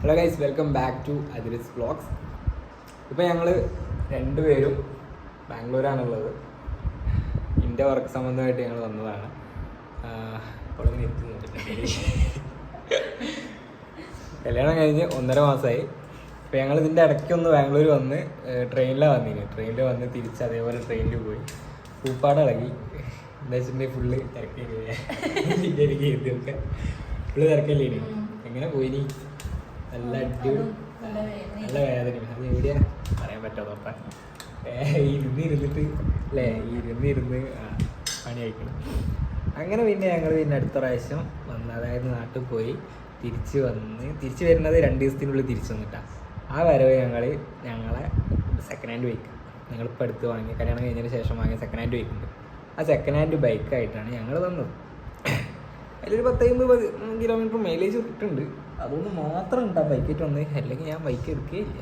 Hello guys, welcome back to Athiris vlogs. ഇപ്പോൾ ഞങ്ങൾ രണ്ടുപേരും ബാംഗ്ലൂരാണുള്ളത്. എൻ്റെ വർക്ക് സംബന്ധമായിട്ട് ഞങ്ങൾ വന്നതാണ്. അപ്പോൾ ഇങ്ങനെ എത്തി കല്യാണം കഴിഞ്ഞ് 1.5 മാസമായി. അപ്പോൾ ഞങ്ങൾ ഇതിൻ്റെ ഇടയ്ക്കൊന്ന് ബാംഗ്ലൂർ വന്ന് ട്രെയിനിലാണ് വന്നിരുന്നു. ട്രെയിനിൽ വന്ന് തിരിച്ച് അതേപോലെ ട്രെയിനിൽ പോയി പൂപ്പാട് ഇളകി. എന്താ വെച്ചിട്ടുണ്ടെങ്കിൽ ഫുള്ള് തിരക്കേണ്ടി ഇതൊക്കെ ഫുള്ള് തിരക്കല്ലേ. എങ്ങനെ പോയിനി? നല്ല അടിപൊളി, നല്ല വേദന. അത് എവിടെയാ പറയാൻ പറ്റാതെ നോക്കാൻ ഇരുന്നിട്ട് അല്ലേ, ഇരുന്ന് പണി അയക്കണം. അങ്ങനെ പിന്നെ ഞങ്ങൾ അടുത്ത പ്രാവശ്യം വന്ന്, അതായത് നാട്ടിൽ പോയി തിരിച്ച് വരുന്നത് 2 ദിവസത്തിനുള്ളിൽ തിരിച്ചു വന്നിട്ടാണ്. ആ വരവ് ഞങ്ങളെ സെക്കൻഡ് ഹാൻഡ് ബൈക്ക്, ഞങ്ങളിപ്പോൾ അടുത്ത് വാങ്ങി, കല്യാണം കഴിഞ്ഞതിന് ശേഷം വാങ്ങിയ സെക്കൻഡ് ഹാൻഡ് ബൈക്ക് ഉണ്ട്. ആ സെക്കൻഡ് ഹാൻഡ് ബൈക്കായിട്ടാണ് ഞങ്ങൾ വന്നത്. അതിലൊരു 10-50 കിലോമീറ്റർ മൈലേജ് കിട്ടുന്നുണ്ട്. അതുകൊണ്ട് മാത്രം ഉണ്ട് ആ ബൈക്കായിട്ട് വന്ന്. അല്ലെങ്കിൽ ഞാൻ ബൈക്ക് എടുക്കുകയില്ല.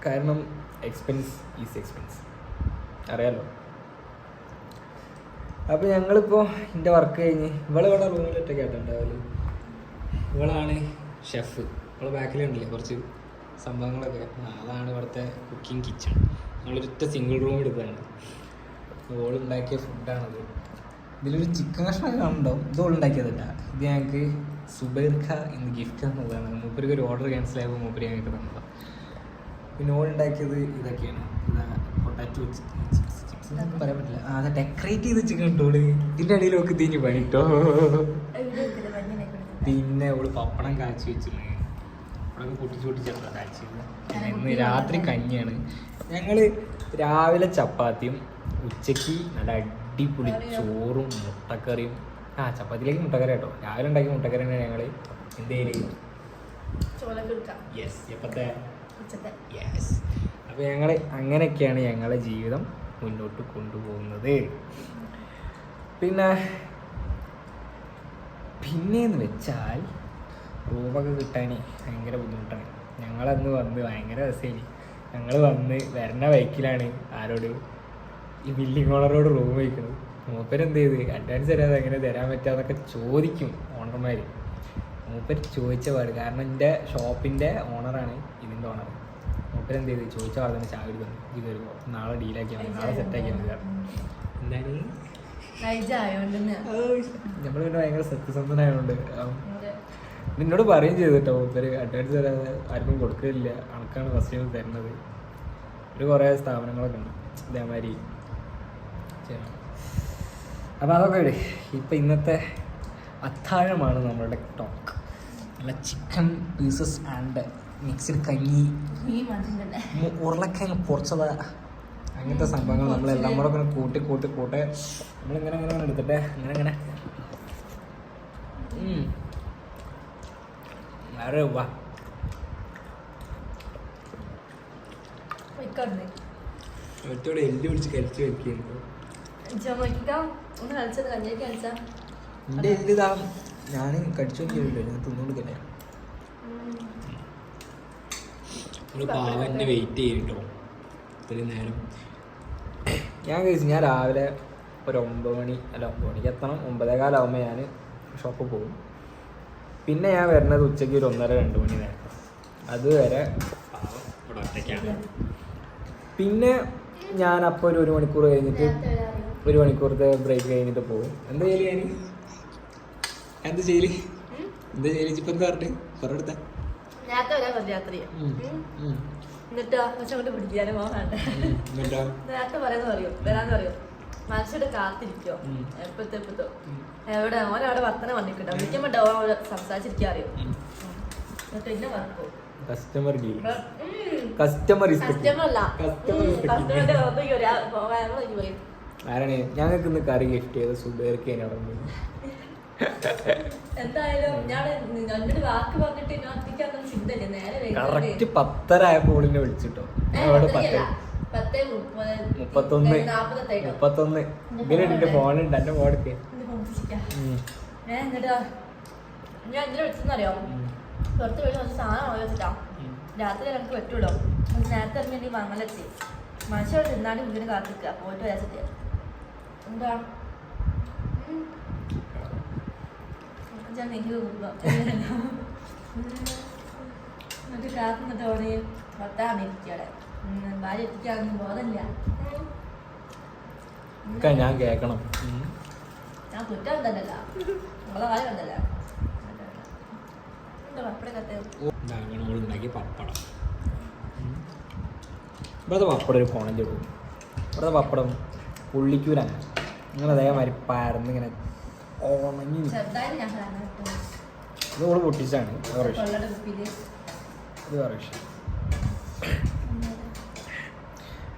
കാരണം എക്സ്പെൻസ് അറിയാലോ. അപ്പോൾ ഞങ്ങളിപ്പോൾ എൻ്റെ വർക്ക് കഴിഞ്ഞ് ഇവളിവിടെ റൂമിലിട്ടൊക്കെ ആയിട്ടുണ്ടാവില്ല. ഇവളാണ് ഷെഫ്. ഇവളെ ബാക്കിലുണ്ടല്ലേ കുറച്ച് സംഭവങ്ങളൊക്കെ. അതാണ് ഇവിടുത്തെ കുക്കിംഗ് കിച്ചൺ. ഞങ്ങളൊരൊറ്റ സിംഗിൾ റൂം എടുക്കുകയാണ്. ഓളുണ്ടാക്കിയ ഫുഡാണത്. ഇതിലൊരു ചിക്കൻ കഷ്ണം കാണുന്നുണ്ടാവും. ഇത് ഓളുണ്ടാക്കിയതല്ല, ഇത് ഞങ്ങൾക്ക് സുബൈർഖ ഇന്ന് ഗിഫ്റ്റ് തന്നതാണ്. മൂപ്പർക്ക് ഒരു ഓർഡർ ക്യാൻസൽ ആയപ്പോൾ മൂപ്പര് ഞങ്ങൾക്ക് തന്നതാണ്. പിന്നെ ഓളുണ്ടാക്കിയത് ഇതൊക്കെയാണ്. പൊട്ടാറ്റോ ചിപ്സ് പറയാൻ പറ്റില്ല. അത് ഡെക്കറേറ്റ് ചെയ്ത് ചിക്കൻ ഇട്ടോള്. ഇതിൻ്റെ അടിയിൽ ഒക്കെ തിരിഞ്ഞ് പണിട്ടോ. പിന്നെ ഓള് പപ്പടം കാച്ചി വെച്ചിരുന്നു. പപ്പടം പൊട്ടിച്ചെടുത്ത കാച്ചിയത്. ഇന്ന് രാത്രി കഞ്ഞിയാണ്. ഞങ്ങൾ രാവിലെ ചപ്പാത്തിയും ഉച്ചയ്ക്ക് നല്ല അടിപൊളി ചോറും മുട്ടക്കറിയും. ചപ്പാത്തിയിലേക്ക് മുട്ടക്കറി കേട്ടോ. രാവിലെ ഉണ്ടാക്കിയ മുട്ടക്കറി തന്നെ ഞങ്ങൾ എന്തെങ്കിലും അപ്പോൾ ഞങ്ങൾ അങ്ങനെയൊക്കെയാണ് ഞങ്ങളെ ജീവിതം മുന്നോട്ട് കൊണ്ടുപോകുന്നത്. പിന്നെയെന്ന് വെച്ചാൽ റൂമൊക്കെ കിട്ടാൻ ഭയങ്കര ബുദ്ധിമുട്ടാണ്. ഞങ്ങളന്ന് വന്ന് ഭയങ്കര രസമായി. ഞങ്ങൾ വന്ന് വരുന്ന ബൈക്കിലാണ് ആരോട് ഈ ബില്ലിംഗ് ഓണറോട് റൂം വയ്ക്കുന്നത്. മൂപ്പരെന്ത് ചെയ്ത് അഡ്വാൻസ് തരാതെ എങ്ങനെ തരാൻ പറ്റുക ചോദിക്കും ഓണർമാർ. മൂപ്പർ ചോദിച്ച പാട്, കാരണം എൻ്റെ ഷോപ്പിൻ്റെ ഓണറാണ് ഇതിൻ്റെ ഓണർ. മൂപ്പരെന്ത് ചെയ്ത് ചോദിച്ച പാട് തന്നെ ചാവി തന്നു. ഇത് വരുമ്പോൾ നാളെ ഡീലാക്കിയാൽ മതി, നാളെ സെറ്റാക്കിയാൽ മതി. എന്താണ് നമ്മൾ പിന്നെ ഭയങ്കര സത്യസന്ധനായതുകൊണ്ട് നിന്നോട് പറയുകയും ചെയ്തു കേട്ടോ. മൂപ്പര് അഡ്വാൻസ് തരാതെ ആർക്കും കൊടുക്കില്ല, കണക്കാണ് ഫസ്റ്റ് ടൈം തരുന്നത്. ഒരു കുറേ സ്ഥാപനങ്ങളൊക്കെ ഉണ്ട് ഇതേമാതിരി. അപ്പോൾ അതൊക്കെ ഇട്. ഇപ്പം ഇന്നത്തെ അത്താഴമാണ് നമ്മളുടെ ടോക്ക്. നല്ല ചിക്കൻ പീസസ് ആൻഡ് മിക്സ്ഡ് കഞ്ഞി, ഉരുളക്കിഴങ്ങ് പൊറിച്ചത്, അങ്ങനത്തെ സംഭവങ്ങൾ നമ്മളെല്ലാം കൂടെ കൂട്ടി നമ്മളിങ്ങനെ എടുത്തിട്ട് ഇങ്ങനെ വേറെ വാ ഒറ്റോടെ എല്ലി പിടിച്ച് കളിച്ച് വെക്കുന്നു. എൻ്റെ എല്ലിതാ ഞാൻ കടിച്ചു നോക്കിയില്ല, ഞാൻ തിന്നുകൊടുക്കല്ലേ. നമ്മൾ പാവന്നെ വെയിറ്റ് ചെയ്തിട്ടോ ഇത്രയും നേരം. ഞാൻ രാവിലെ ഒരു 9 മണിക്ക് എത്തണം. 9:15 ഞാൻ ഷോപ്പിൽ പോകും. പിന്നെ ഞാൻ വരുന്നത് ഉച്ചയ്ക്ക് ഒരു 1:30-2 മണി നേരം. അതുവരെ ഇവിടെ ഒറ്റയ്ക്കാണ്. പിന്നെ ഞാൻ അപ്പോൾ ഒരു 1 മണിക്കൂർ കഴിഞ്ഞിട്ട്, 1 മണിക്കൂറത്തെ ബ്രേക്ക് കഴിഞ്ഞിട്ട് പോകും. എന്താ ചെയ്യല് ഇപ്പം എന്താ പറഞ്ഞിട്ട് പറഞ്ഞെടുത്ത നേരത്തെ പറയാന്ന് പറയും, വരാന്ന് പറയും. മനുഷ്യരുടെ കാത്തിരിക്കോ എപ്പത്തോ എവിടെ ഓരവിടെ വർത്തനം വന്നിട്ടുണ്ടോ, വിളിക്കുമ്പോ സംസാരിച്ചിരിക്കാൻ അറിയോ. എന്നിട്ട് എന്നെ വർക്കോ ആരാണ് ഞങ്ങൾക്ക് ഇന്ന് കറി ഗിഫ്റ്റ് ചെയ്ത് സുബേർക്ക് എന്തായാലും ഞാൻ എന്നോട് വാക്ക് പറഞ്ഞിട്ട് ഒറ്റയ്ക്കാക്കുന്ന ചിന്തയില്ല. നേരെ കറക്റ്റ് 10:30 ആയപ്പോൾ ഓളിനെ വിളിച്ചിട്ടോ. 10:31 ഇങ്ങനെ ഫോണുണ്ട്. എന്റെ ഫോണെടുക്കേ. എന്നിട്ടാ ഞാൻ എന്തിനാ വിളിച്ചെന്നറിയോ, പുറത്ത് പോയി കുറച്ച് സാധനം വാങ്ങി വെച്ചിട്ടാ. രാത്രി എനിക്ക് പറ്റുള്ളൂ. നേരത്തെ ഇറങ്ങി മംഗലെത്തി മനുഷ്യർ തിന്നാണ്ട് വീടിന് കാത്തിക്കുക. പോയിട്ട് വരാച്ചിട്ട് എന്താ ഞാൻ നെയ്യ് ക്ലാസ് എന്നിട്ട് ഓന് ഭർത്താവ് ഇരിക്കടെ ഭാര്യ എത്തിക്കാനൊന്നും ബോധമില്ല. ഞാൻ കേക്കണം. ഞാൻ കുറ്റം തന്നല്ല നമ്മളെ കാര്യം കണ്ടല്ല. പപ്പടം കത്ത് ഉണ്ടാക്കി പപ്പടം. ഇവിടുത്തെ പപ്പടം ഒരു കോണം ചെടുക്കും. ഇവിടുത്തെ പപ്പടം പുള്ളിക്കൂലാണ്. ഇങ്ങനെ അതേമാതിരി പരന്ന് ഇങ്ങനെ ഉണങ്ങി. ചെറുതായിട്ട് ഞാൻ കാണാൻ ഇത് കൂടെ പൊട്ടിച്ചാണ്. കൊള്ളയുടെ കുപ്പിയില് ഇത് വേറെ വിഷയം.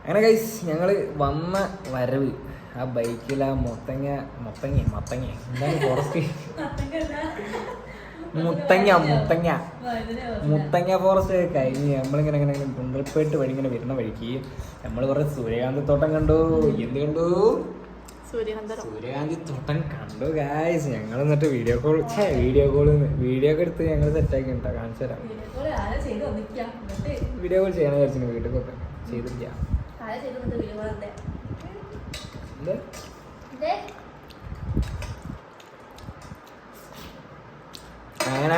അങ്ങനെ ഗൈസ് ഞങ്ങൾ വന്ന വരവ് ആ ബൈക്കിൽ ആ മൊത്തങ്ങ എന്താണ് ഫോറസ്റ്റ് മുത്തങ്ങ ഫോറസ്റ്റ് കഴിഞ്ഞ് നമ്മളിങ്ങനെ ഇങ്ങനെ ഗുണ്ടൽപേട്ട് വഴി ഇങ്ങനെ വരുന്ന വഴിക്ക് നമ്മൾ കുറേ സൂര്യകാന്തി തോട്ടം കണ്ടു. എന്ത് കണ്ടു? സൂര്യകാന്തി തോട്ടം കണ്ടു ഗൈസ്. ഞങ്ങൾ എന്നിട്ട് വീഡിയോ കോൾ ഒക്കെ എടുത്ത് ഞങ്ങൾ സെറ്റാക്കി ഉണ്ടാ കാണിച്ചു തരാം. വീഡിയോ കോൾ ചെയ്യണ വിചാരിച്ചു വീട്ടിലൊക്കെ ചെയ്തില്ല. അങ്ങനെ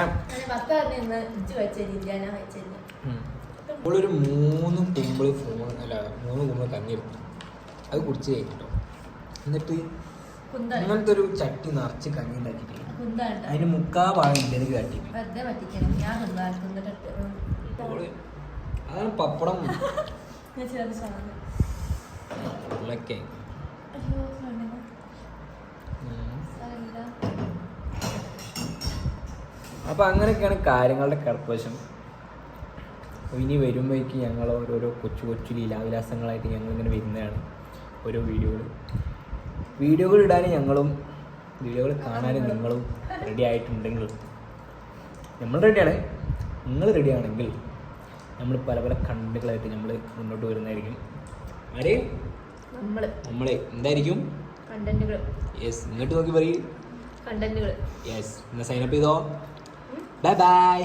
ഒരു 3 കുമ്പിള് കഞ്ഞിരുന്നു. അത് കുടിച്ച് കഴിഞ്ഞിട്ടോ. എന്നിട്ട് അങ്ങനത്തെ ഒരു ചട്ടി നിറച്ച് കഞ്ഞി ഉണ്ടാക്കിട്ട് അതിന് 3/4 ഭാഗം ഇല്ലെങ്കിൽ കാട്ടി. അതാണ് പപ്പടം. അപ്പൊ അങ്ങനെയൊക്കെയാണ് കാര്യങ്ങളുടെ കർപ്പവശം. ഇനി വരുമ്പോഴേക്ക് ഞങ്ങൾ ഓരോരോ കൊച്ചു ലീലാവിലാസങ്ങളായിട്ട് ഞങ്ങൾ ഇങ്ങനെ വരുന്നതാണ്. ഓരോ വീഡിയോകൾ ഇടാനും ഞങ്ങളും വീഡിയോകൾ കാണാനും നിങ്ങളും റെഡി ആയിട്ടുണ്ടെങ്കിൽ നമ്മൾ റെഡിയാണ്. നിങ്ങൾ റെഡിയാണെങ്കിൽ നമ്മൾ പല കണ്ടന്റുകളായിട്ട് നമ്മൾ മുന്നോട്ട് വരുന്നതായിരിക്കും. നമ്മളെ എന്തായിരിക്കും കണ്ടന്റുകൾ? യെസ്, ഇങ്ങോട്ട് നോക്കി പറയും കണ്ടന്റുകൾ. യെസ്, എന്നാ സൈനപ്പ് ചെയ്തോ. ബൈ.